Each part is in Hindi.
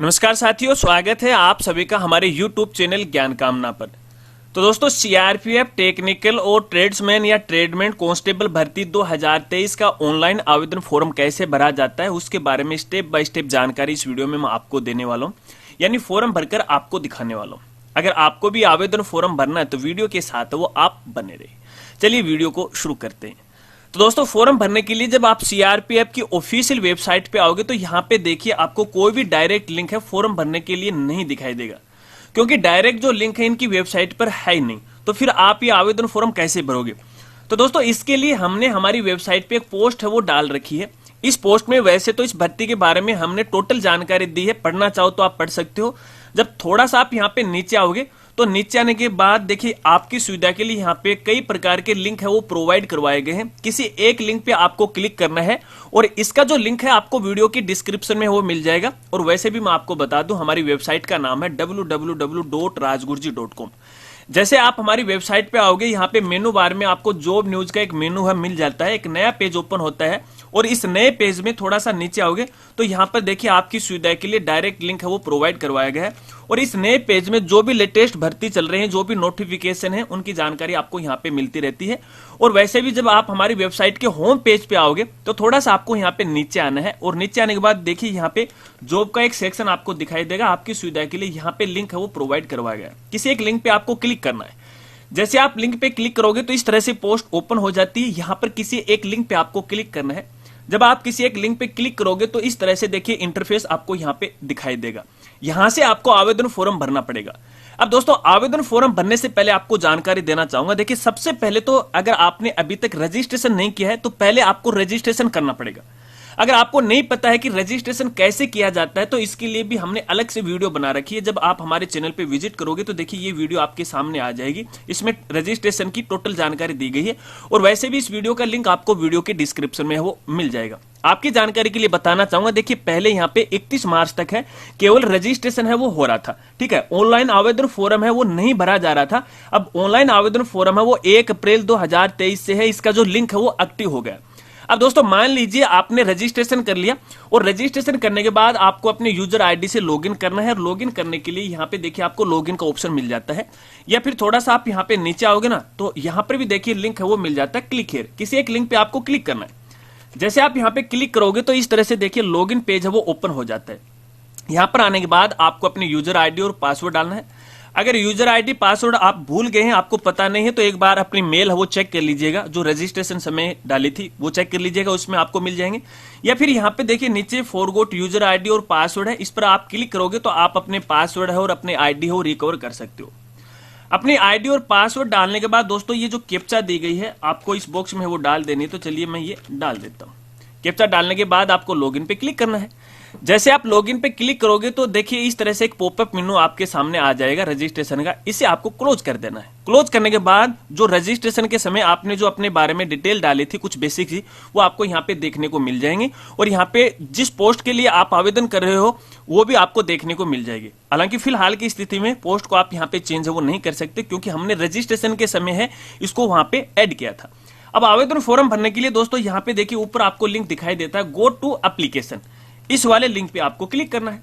नमस्कार साथियों, स्वागत है आप सभी का हमारे YouTube चैनल ज्ञान कामना पर। तो दोस्तों, सीआरपीएफ टेक्निकल और ट्रेड्समैन या ट्रेडमैन कांस्टेबल भर्ती 2023 का ऑनलाइन आवेदन फॉर्म कैसे भरा जाता है उसके बारे में स्टेप बाय स्टेप जानकारी इस वीडियो में मैं आपको देने वाला हूं, यानी फॉर्म भरकर आपको दिखाने वाला हूं। अगर आपको भी आवेदन फॉर्म भरना है तो वीडियो के साथ वो आप बने रहिए। चलिए वीडियो को शुरू करते हैं। तो दोस्तों, फॉर्म भरने के लिए जब आप सीआरपीएफ की ऑफिशियल वेबसाइट पे आओगे तो यहाँ पे देखिए आपको कोई भी डायरेक्ट लिंक है फॉर्म भरने के लिए नहीं दिखाई देगा, क्योंकि डायरेक्ट जो लिंक है इनकी वेबसाइट पर है ही नहीं। तो फिर आप ये आवेदन फॉर्म कैसे भरोगे? तो दोस्तों, इसके लिए हमने हमारी वेबसाइट पे एक पोस्ट है वो डाल रखी है। इस पोस्ट में वैसे तो इस भर्ती के बारे में हमने टोटल जानकारी दी है, पढ़ना चाहो तो आप पढ़ सकते हो। जब थोड़ा सा आप यहाँ पे नीचे आओगे तो नीचे आने के बाद देखिए आपकी सुविधा के लिए यहाँ पे कई प्रकार के लिंक है वो प्रोवाइड करवाए गए हैं। किसी एक लिंक पे आपको क्लिक करना है और इसका जो लिंक है आपको वीडियो की डिस्क्रिप्शन में वो मिल जाएगा। और वैसे भी मैं आपको बता दूं, हमारी वेबसाइट का नाम है www.rajgurji.com। जैसे आप हमारी वेबसाइट पे आओगे, यहाँ पे मेनू बार में आपको जॉब न्यूज का एक मेनू है मिल जाता है, एक नया पेज ओपन होता है और इस नए पेज में थोड़ा सा नीचे आओगे तो यहाँ पर देखिए आपकी सुविधा के लिए डायरेक्ट लिंक है वो प्रोवाइड करवाया गया है। और इस नए पेज में जो भी लेटेस्ट भर्ती चल रहे हैं, जो भी नोटिफिकेशन है, उनकी जानकारी आपको यहाँ पे मिलती रहती है। और वैसे भी जब आप हमारी वेबसाइट के होम पेज पे आओगे तो थोड़ा सा आपको यहाँ पे नीचे आना है और नीचे आने के बाद देखिए यहाँ पे जॉब का एक सेक्शन आपको दिखाई देगा। आपकी सुविधा के लिए यहाँ पे लिंक है वो प्रोवाइड करवाया गया है। किसी एक लिंक पे आपको क्लिक करना है। जैसे आप लिंक पे क्लिक करोगे तो इस तरह से पोस्ट ओपन हो जाती है। यहाँ पर किसी एक लिंक पे आपको क्लिक करना है। जब आप किसी एक लिंक पे क्लिक करोगे तो इस तरह से देखिए इंटरफेस आपको यहाँ पे दिखाई देगा। यहां से आपको आवेदन फॉर्म भरना पड़ेगा। अब दोस्तों, आवेदन फॉर्म भरने से पहले आपको जानकारी देना चाहूंगा। देखिए, सबसे पहले तो अगर आपने अभी तक रजिस्ट्रेशन नहीं किया है तो पहले आपको रजिस्ट्रेशन करना पड़ेगा। अगर आपको नहीं पता है कि रजिस्ट्रेशन कैसे किया जाता है तो इसके लिए भी हमने अलग से वीडियो बना रखी है। जब आप हमारे चैनल पे विजिट करोगे तो देखिए ये वीडियो आपके सामने आ जाएगी। इसमें रजिस्ट्रेशन की टोटल जानकारी दी गई है और वैसे भी इस वीडियो का लिंक आपको वीडियो के डिस्क्रिप्शन में वो मिल जाएगा। आपकी जानकारी के लिए बताना चाहूंगा, देखिए पहले यहाँ पे 31 मार्च तक है केवल रजिस्ट्रेशन है वो हो रहा था, ठीक है। ऑनलाइन आवेदन फॉर्म है वो नहीं भरा जा रहा था। अब ऑनलाइन आवेदन फॉर्म है वो 1 अप्रैल 2023 से है। इसका जो लिंक है वो एक्टिव हो गया। अब दोस्तों, मान लीजिए आपने रजिस्ट्रेशन कर लिया और रजिस्ट्रेशन करने के बाद आपको अपने यूजर आईडी से लॉगिन करना है। और लॉगिन करने के लिए यहाँ पे देखिए आपको लॉगिन का ऑप्शन मिल जाता है, या फिर थोड़ा सा आप यहाँ पे नीचे आओगे ना तो यहाँ पर भी देखिए लिंक है वो मिल जाता है, क्लिक हियर। किसी एक लिंक पे आपको क्लिक करना है। जैसे आप यहाँ पे क्लिक करोगे तो इस तरह से देखिए लॉगिन पेज है वो ओपन हो जाता है। यहाँ पर आने के बाद आपको अपने यूजर आईडी और पासवर्ड डालना है। अगर यूजर आईडी पासवर्ड आप भूल गए हैं, आपको पता नहीं है, तो एक बार अपनी मेल है वो चेक कर लीजिएगा। जो रजिस्ट्रेशन समय डाली थी वो चेक कर लीजिएगा, उसमें आपको मिल जाएंगे। या फिर यहाँ पे देखिए नीचे फॉरगॉट यूजर आईडी और पासवर्ड है, इस पर आप क्लिक करोगे तो आप अपने पासवर्ड है और अपने आईडी हो रिकवर कर सकते हो। अपनी आईडी और पासवर्ड डालने के बाद दोस्तों ये जो कैप्चा दी गई है आपको इस बॉक्स में वो डाल देनी है। तो चलिए मैं ये डाल देता हूँ। कैप्चा डालने के बाद आपको लॉगिन पे क्लिक करना है। जैसे आप लॉगिन पे क्लिक करोगे तो देखिए इस तरह से एक पॉपअप मेनू आपके सामने आ जाएगा रजिस्ट्रेशन का। इसे आपको क्लोज कर देना है। क्लोज करने के बाद जो रजिस्ट्रेशन के समय आपने जो अपने बारे में डिटेल डाली थी, कुछ बेसिक थी, वो आपको यहाँ पे देखने को मिल जाएंगे। और यहाँ पे जिस पोस्ट के लिए आप आवेदन कर रहे हो वो भी आपको देखने को मिल जाएगी। हालांकि फिलहाल की स्थिति में पोस्ट को आप यहाँ पे चेंज है वो नहीं कर सकते, क्योंकि हमने रजिस्ट्रेशन के समय है इसको वहां पे ऐड किया था। अब आवेदन फॉर्म भरने के लिए दोस्तों यहाँ पे देखिए ऊपर आपको लिंक दिखाई देता है, गो टू एप्लीकेशन। इस वाले लिंक पे आपको क्लिक करना है।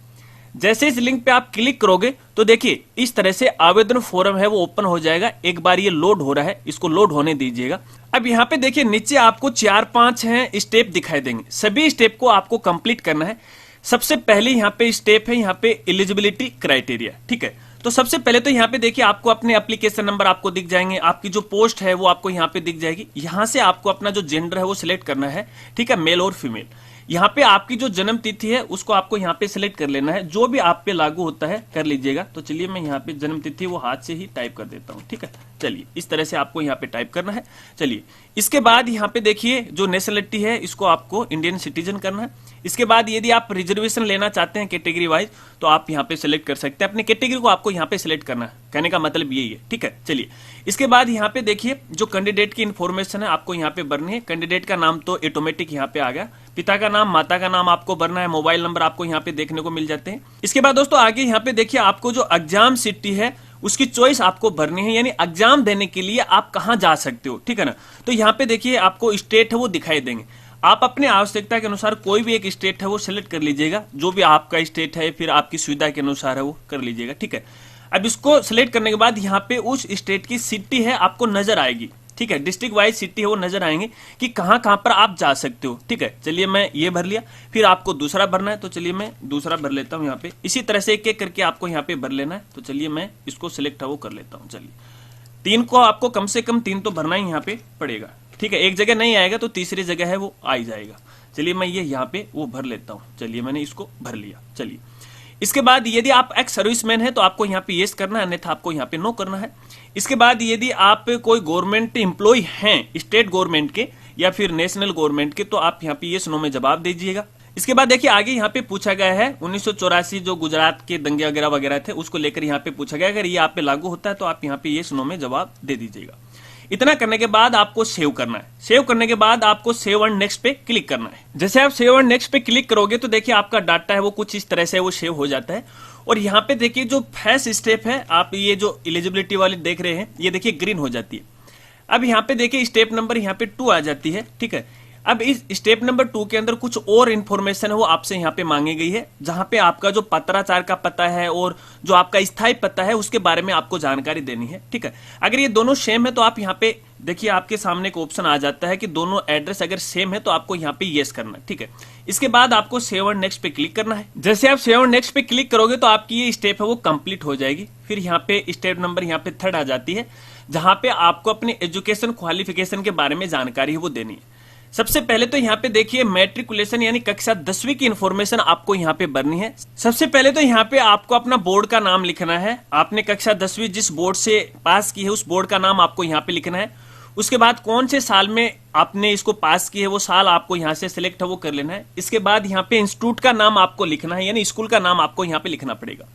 जैसे इस लिंक पे आप क्लिक करोगे तो देखिए इस तरह से आवेदन फॉर्म है वो ओपन हो जाएगा। एक बार ये लोड हो रहा है, इसको लोड होने दीजिएगा। अब यहाँ पे देखिए नीचे आपको 4-5 हैं स्टेप दिखाई देंगे। सभी स्टेप को आपको कंप्लीट करना है। सबसे पहले यहाँ पे स्टेप है यहाँ पे एलिजिबिलिटी क्राइटेरिया, ठीक है। तो सबसे पहले तो यहाँ पे देखिए आपको अपने एप्लीकेशन नंबर आपको दिख जाएंगे, आपकी जो पोस्ट है वो आपको यहाँ पे दिख जाएगी। यहाँ से आपको अपना जो जेंडर है वो सिलेक्ट करना है, ठीक है, मेल और फीमेल। यहाँ पे आपकी जो जन्म तिथि है उसको आपको यहाँ पे सिलेक्ट कर लेना है, जो भी आप पे लागू होता है कर लीजिएगा। तो चलिए मैं यहाँ पे जन्म तिथि वो हाथ से ही टाइप कर देता हूँ, ठीक है। चलिए इस तरह से आपको यहाँ पे टाइप करना है। चलिए इसके बाद यहाँ पे देखिए जो नेशनलिटी है इसको आपको इंडियन सिटीजन करना है। इसके बाद यदि आप रिजर्वेशन लेना चाहते हैं कैटेगरी वाइज तो आप यहाँ पे सिलेक्ट कर सकते हैं। अपनी कैटेगरी को आपको यहाँ पे सिलेक्ट करना है, कहने का मतलब यही है, ठीक है। चलिए इसके बाद यहाँ पे देखिए जो कैंडिडेट की इन्फॉर्मेशन है आपको यहाँ पे भरनी है। कैंडिडेट का नाम तो ऑटोमेटिक यहाँ पे आ गया। पिता का नाम, माता का नाम आपको भरना है। मोबाइल नंबर आपको यहाँ पे देखने को मिल जाते हैं। इसके बाद दोस्तों आगे यहाँ पे देखिए आपको जो एग्जाम सिटी है उसकी चॉइस आपको भरनी है, यानी एग्जाम देने के लिए आप कहां जा सकते हो, ठीक है ना। तो यहाँ पे देखिए आपको स्टेट है वो दिखाई देंगे। आप अपनी आवश्यकता के अनुसार कोई भी एक स्टेट है वो सिलेक्ट कर लीजिएगा, जो भी आपका स्टेट है फिर आपकी सुविधा के अनुसार है वो कर लीजिएगा, ठीक है। अब इसको सिलेक्ट करने के बाद यहाँ पे उस स्टेट की सिटी है आपको नजर आएगी, ठीक है, डिस्ट्रिक्ट वाइज सिटी है वो नजर आएंगे कि कहां कहां पर आप जा सकते हो, ठीक है। चलिए मैं ये भर लिया, फिर आपको दूसरा भरना है तो चलिए मैं दूसरा भर लेता हूं यहाँ पे। इसी तरह से एक एक करके आपको यहाँ पे भर लेना है, तो चलिए मैं इसको सिलेक्ट है वो कर लेता हूँ। चलिए 3 को आपको कम से कम 3 तो भरना ही यहाँ पे पड़ेगा, ठीक है। एक जगह नहीं आएगा तो तीसरी जगह है वो आ ही जाएगा। चलिए मैं ये यहाँ पे वो भर लेता हूँ। चलिए मैंने इसको भर लिया। चलिए इसके बाद यदि आप एक्स सर्विसमैन है तो आपको यहाँ पे यस करना है, अन्यथा आपको यहाँ पे नो करना है। इसके बाद यदि आप कोई गवर्नमेंट एम्प्लॉय हैं, स्टेट गवर्नमेंट के या फिर नेशनल गवर्नमेंट के, तो आप यहाँ पे यस नो में जवाब दीजिएगा। इसके बाद देखिए आगे यहाँ पे पूछा गया है 1984 जो गुजरात के दंगे वगैरह वगैरह थे उसको लेकर यहाँ पे पूछा गया, अगर ये आप पे लागू होता है तो आप यहाँ पे यस नो में जवाब दे दीजिएगा। इतना करने के बाद आपको सेव करना है। सेव करने के बाद आपको सेव एंड नेक्स्ट पे क्लिक करना है। जैसे आप सेव एंड नेक्स्ट पे क्लिक करोगे तो देखिए आपका डाटा है वो कुछ इस तरह से वो सेव हो जाता है। और यहाँ पे देखिए जो फर्स्ट स्टेप है, आप ये जो एलिजिबिलिटी वाली देख रहे हैं ये देखिए ग्रीन हो जाती है। अब यहाँ पे देखिए स्टेप नंबर यहाँ पे 2 आ जाती है, ठीक है। अब इस स्टेप नंबर 2 के अंदर कुछ और इन्फॉर्मेशन है वो आपसे यहाँ पे मांगी गई है, जहां पे आपका जो पत्राचार का पता है और जो आपका स्थायी पता है उसके बारे में आपको जानकारी देनी है, ठीक है। अगर ये दोनों सेम है तो आप यहाँ पे देखिए आपके सामने एक ऑप्शन आ जाता है कि दोनों एड्रेस अगर सेम है तो आपको यहाँ पे यस करना है, ठीक है। इसके बाद आपको सेव एंड नेक्स्ट पे क्लिक करना है। जैसे आप सेव एंड नेक्स्ट पे क्लिक करोगे तो आपकी ये स्टेप है वो कंप्लीट हो जाएगी। फिर यहाँ पे स्टेप नंबर यहाँ पे 3 आ जाती है, जहां पे आपको अपने एजुकेशन क्वालिफिकेशन के बारे में जानकारी है वो देनी है। सबसे पहले तो यहाँ पे देखिए मैट्रिकुलेशन यानी कक्षा 10वीं की इंफॉर्मेशन आपको यहाँ पे भरनी है। सबसे पहले तो यहाँ पे आपको अपना बोर्ड का नाम लिखना है। आपने कक्षा 10वीं जिस बोर्ड से पास की है उस बोर्ड का नाम आपको यहाँ पे लिखना है। उसके बाद कौन से साल में आपने इसको पास की है वो साल आपको यहाँ से सिलेक्ट है वो कर लेना है। इसके बाद यहाँ पे इंस्टीट्यूट का नाम आपको लिखना है, यानी स्कूल का नाम आपको यहाँ पे लिखना पड़ेगा।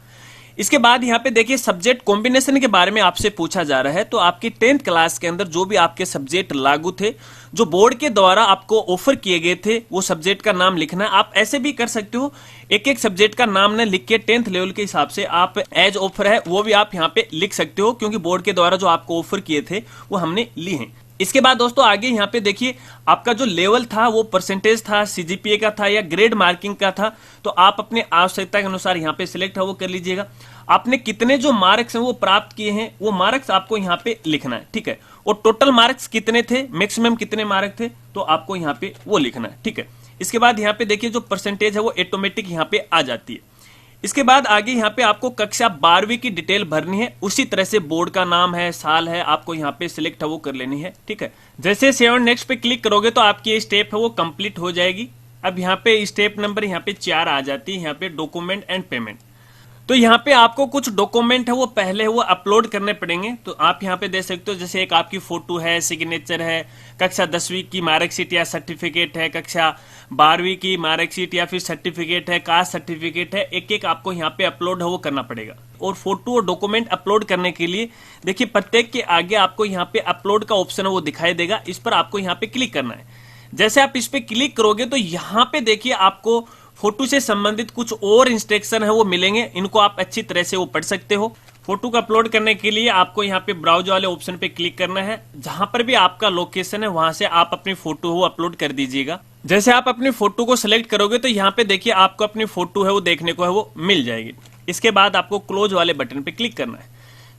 इसके बाद यहाँ पे देखिए सब्जेक्ट कॉम्बिनेशन के बारे में आपसे पूछा जा रहा है, तो आपकी 10th क्लास के अंदर जो भी आपके सब्जेक्ट लागू थे, जो बोर्ड के द्वारा आपको ऑफर किए गए थे, वो सब्जेक्ट का नाम लिखना है। आप ऐसे भी कर सकते हो, एक एक सब्जेक्ट का नाम न लिख के 10th लेवल के हिसाब से आप एज ऑफर है वो भी आप यहाँ पे लिख सकते हो, क्योंकि बोर्ड के द्वारा जो आपको ऑफर किए थे वो हमने ली हैं। इसके बाद दोस्तों आगे यहाँ पे देखिए आपका जो लेवल था वो परसेंटेज था, सीजीपीए का था या ग्रेड मार्किंग का था, तो आप अपने आवश्यकता के अनुसार यहाँ पे सिलेक्ट है वो कर लीजिएगा। आपने कितने जो मार्क्स हैं वो प्राप्त किए हैं वो मार्क्स आपको यहाँ पे लिखना है, ठीक है। और टोटल मार्क्स कितने थे, मैक्सिमम कितने मार्क्स थे, तो आपको यहाँ पे वो लिखना है, ठीक है। इसके बाद यहाँ पे देखिए जो परसेंटेज है वो ऑटोमेटिक यहाँ पे आ जाती है। इसके बाद आगे यहाँ पे आपको कक्षा 12वीं की डिटेल भरनी है। उसी तरह से बोर्ड का नाम है, साल है, आपको यहाँ पे सिलेक्ट है वो कर लेनी है, ठीक है। जैसे सेव नेक्स्ट पे क्लिक करोगे तो आपकी ये स्टेप है वो कंप्लीट हो जाएगी। अब यहाँ पे स्टेप नंबर यहाँ पे 4 आ जाती है, यहाँ पे डॉक्यूमेंट एंड पेमेंट। तो यहाँ पे आपको कुछ डॉक्यूमेंट है वो पहले वो अपलोड करने पड़ेंगे। तो आप यहाँ पे दे सकते हो, जैसे एक आपकी फोटो है, सिग्नेचर है, कक्षा 10वीं की मार्कशीट या सर्टिफिकेट है, कक्षा 12वीं की मार्कशीट या फिर सर्टिफिकेट है, कास्ट सर्टिफिकेट है, एक एक आपको यहाँ पे अपलोड है वो करना पड़ेगा। और फोटो और डॉक्यूमेंट अपलोड करने के लिए देखिए प्रत्येक के आगे आपको यहाँ पे अपलोड का ऑप्शन है वो दिखाई देगा, इस पर आपको यहाँ पे क्लिक करना है। जैसे आप इस पे क्लिक करोगे तो यहाँ पे देखिए आपको फोटो से संबंधित कुछ और इंस्ट्रक्शन है वो मिलेंगे, इनको आप अच्छी तरह से वो पढ़ सकते हो। फोटो को अपलोड करने के लिए आपको यहाँ पे ब्राउज वाले ऑप्शन पे क्लिक करना है। जहां पर भी आपका लोकेशन है वहां से आप अपनी फोटो वो अपलोड कर दीजिएगा। जैसे आप अपनी फोटो को सिलेक्ट करोगे तो यहाँ पे देखिए आपको अपनी फोटो है वो देखने को है वो मिल जाएगी। इसके बाद आपको क्लोज वाले बटन पे क्लिक करना है।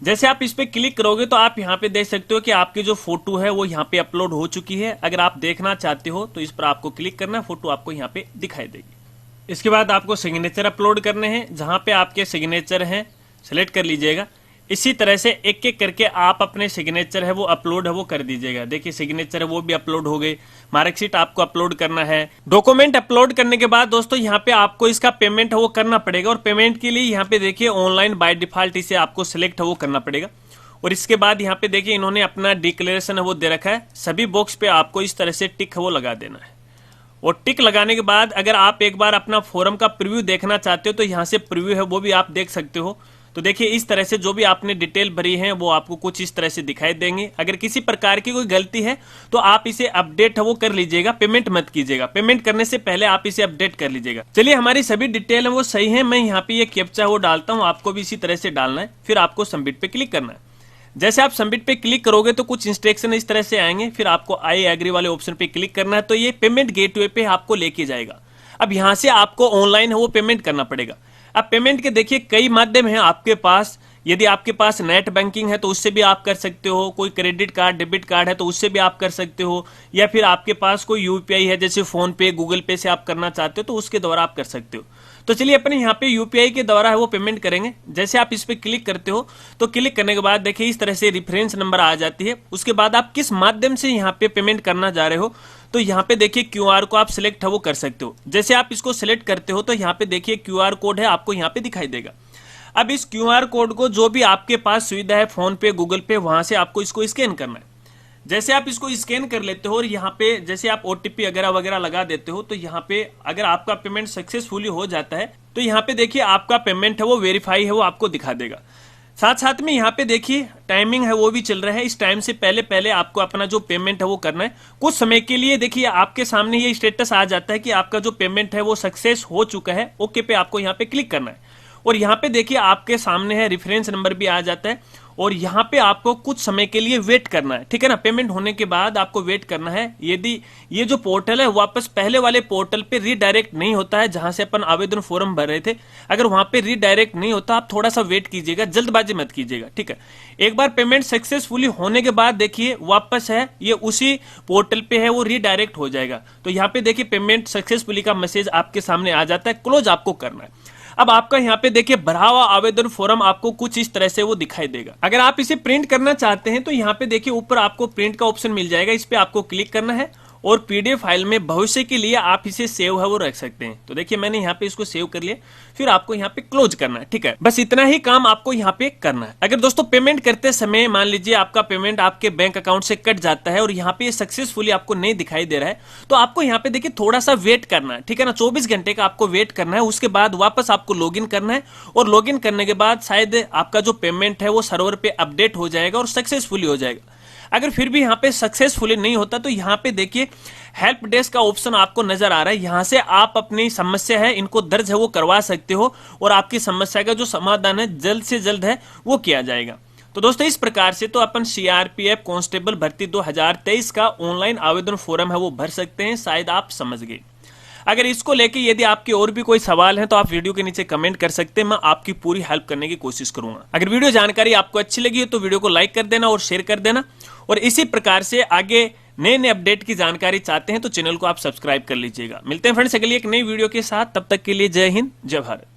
जैसे आप इस पे क्लिक करोगे तो आप यहाँ पे देख सकते हो कि आपकी जो फोटो है वो यहाँ पे अपलोड हो चुकी है। अगर आप देखना चाहते हो तो इस पर आपको क्लिक करना है, फोटो आपको यहाँ पे दिखाई देगी। इसके बाद आपको सिग्नेचर अपलोड करने हैं, जहां पे आपके सिग्नेचर हैं सेलेक्ट कर लीजिएगा। इसी तरह से एक एक करके आप अपने सिग्नेचर है वो अपलोड है वो कर दीजिएगा। देखिए सिग्नेचर है वो भी अपलोड हो गए, मार्कशीट आपको अपलोड करना है। डॉक्यूमेंट अपलोड करने के बाद दोस्तों यहाँ पे आपको इसका पेमेंट है वो करना पड़ेगा, और पेमेंट के लिए यहाँ पे देखिए ऑनलाइन बाय डिफॉल्ट इसे आपको सिलेक्ट है वो करना पड़ेगा। और इसके बाद यहाँ पे देखिए इन्होंने अपना डिक्लेरेशन है वो दे रखा है, सभी बॉक्स पे आपको इस तरह से टिक है वो लगा देना है। और टिक लगाने के बाद अगर आप एक बार अपना फॉर्म का प्रीव्यू देखना चाहते हो तो यहाँ से प्रीव्यू है वो भी आप देख सकते हो। तो देखिए इस तरह से जो भी आपने डिटेल भरी है वो आपको कुछ इस तरह से दिखाई देंगे। अगर किसी प्रकार की कोई गलती है तो आप इसे अपडेट है वो कर लीजिएगा, पेमेंट मत कीजिएगा। पेमेंट करने से पहले आप इसे अपडेट कर लीजिएगा। चलिए हमारी सभी डिटेल है वो सही है। मैं यहाँ पे ये कैप्चा वो डालता हूँ, आपको भी इसी तरह से डालना है, फिर आपको सबमिट पे क्लिक करना है। जैसे आप सबमिट पे क्लिक करोगे तो कुछ इंस्ट्रक्शन इस तरह से आएंगे, फिर आपको आई एग्री वाले ऑप्शन पे क्लिक करना है, तो ये पेमेंट गेटवे पे आपको लेके जाएगा। अब यहां से आपको ऑनलाइन है वो पेमेंट करना पड़ेगा। अब पेमेंट के देखिए कई माध्यम है आपके पास। यदि आपके पास नेट बैंकिंग है तो उससे भी आप कर सकते हो, कोई क्रेडिट कार्ड डेबिट कार्ड है तो उससे भी आप कर सकते हो, या फिर आपके पास कोई यूपीआई है जैसे फोन पे गूगल पे से आप करना चाहते हो तो उसके द्वारा आप कर सकते हो। तो चलिए अपने यहाँ पे यूपीआई के द्वारा है वो पेमेंट करेंगे। जैसे आप इस पे क्लिक करते हो तो क्लिक करने के बाद देखिए इस तरह से रेफरेंस नंबर आ जाती है। उसके बाद आप किस माध्यम से यहाँ पे पेमेंट करना जा रहे हो तो यहाँ पे देखिए क्यूआर को आप सिलेक्ट है वो कर सकते हो। जैसे आप इसको सिलेक्ट करते हो तो यहाँ पे देखिए क्यूआर कोड है आपको यहाँ पे दिखाई देगा। अब इस क्यूआर कोड को जो भी आपके पास सुविधा है फोन पे गूगल पे वहां से आपको इसको स्कैन करना है। जैसे आप इसको स्कैन कर लेते हो और यहाँ पे जैसे आप ओटीपी वगैरह वगैरह लगा देते हो तो यहाँ पे अगर आपका पेमेंट सक्सेसफुली हो जाता है तो यहाँ पे देखिए आपका पेमेंट है वो वेरीफाई है वो आपको दिखा देगा। साथ साथ में यहाँ पे देखिए टाइमिंग है वो भी चल रहा है। इस टाइम से पहले पहले आपको अपना जो पेमेंट है वो करना है। कुछ समय के लिए देखिए आपके सामने ये स्टेटस आ जाता है कि आपका जो पेमेंट है वो सक्सेस हो चुका है। ओके पे आपको यहाँ पे क्लिक करना है और यहाँ पे देखिए आपके सामने है रेफरेंस नंबर भी आ जाता है और यहाँ पे आपको कुछ समय के लिए वेट करना है, ठीक है ना। पेमेंट होने के बाद आपको वेट करना है। यदि ये जो पोर्टल है वापस पहले वाले पोर्टल पे रीडायरेक्ट नहीं होता है जहां से अपन आवेदन फॉर्म भर रहे थे, अगर वहां पे रीडायरेक्ट नहीं होता आप थोड़ा सा वेट कीजिएगा, जल्दबाजी मत कीजिएगा, ठीक है। एक बार पेमेंट सक्सेसफुली होने के बाद देखिए वापस है ये उसी पोर्टल पे है वो रीडायरेक्ट हो जाएगा। तो यहाँ पे देखिए पेमेंट सक्सेसफुली का मैसेज आपके सामने आ जाता है, क्लोज आपको करना है। अब आपका यहाँ पे देखिए भरा हुआ आवेदन फॉर्म आपको कुछ इस तरह से वो दिखाई देगा। अगर आप इसे प्रिंट करना चाहते हैं तो यहाँ पे देखिए ऊपर आपको प्रिंट का ऑप्शन मिल जाएगा, इस पे आपको क्लिक करना है और पीडीएफ फाइल में भविष्य के लिए आप इसे सेव है वो रख सकते हैं। तो देखिए मैंने यहाँ पे इसको सेव कर लिया, फिर आपको यहाँ पे क्लोज करना है, ठीक है। बस इतना ही काम आपको यहाँ पे करना है। अगर दोस्तों पेमेंट करते समय मान लीजिए आपका पेमेंट आपके बैंक अकाउंट से कट जाता है और यहाँ पे सक्सेसफुली आपको नहीं दिखाई दे रहा है तो आपको यहाँ पे देखिए थोड़ा सा वेट करना है, ठीक है ना। 24 घंटे का आपको वेट करना है। उसके बाद वापस आपको लॉगिन करना है और लॉगिन करने के बाद शायद आपका जो पेमेंट है वो सर्वर पे अपडेट हो जाएगा और सक्सेसफुली हो जाएगा। अगर फिर भी यहाँ पे सक्सेसफुली नहीं होता तो यहाँ पे देखिए हेल्प डेस्क का ऑप्शन आपको नजर आ रहा है। यहाँ से आप अपनी समस्या है इनको दर्ज है वो करवा सकते हो और आपकी समस्या का जो समाधान है जल्द से जल्द है वो किया जाएगा। तो दोस्तों इस प्रकार से तो अपन सीआरपीएफ कांस्टेबल भर्ती 2023 का ऑनलाइन आवेदन फॉर्म है वो भर सकते हैं। शायद आप समझ गए। अगर इसको लेके यदि आपके और भी कोई सवाल है तो आप वीडियो के नीचे कमेंट कर सकते हैं, मैं आपकी पूरी हेल्प करने की कोशिश करूंगा। अगर वीडियो जानकारी आपको अच्छी लगी हो तो वीडियो को लाइक कर देना और शेयर कर देना और इसी प्रकार से आगे नए नए अपडेट की जानकारी चाहते हैं तो चैनल को आप सब्सक्राइब कर लीजिएगा। मिलते हैं फ्रेंड्स अगली एक नई वीडियो के साथ, तब तक के लिए जय हिंद जय भारत।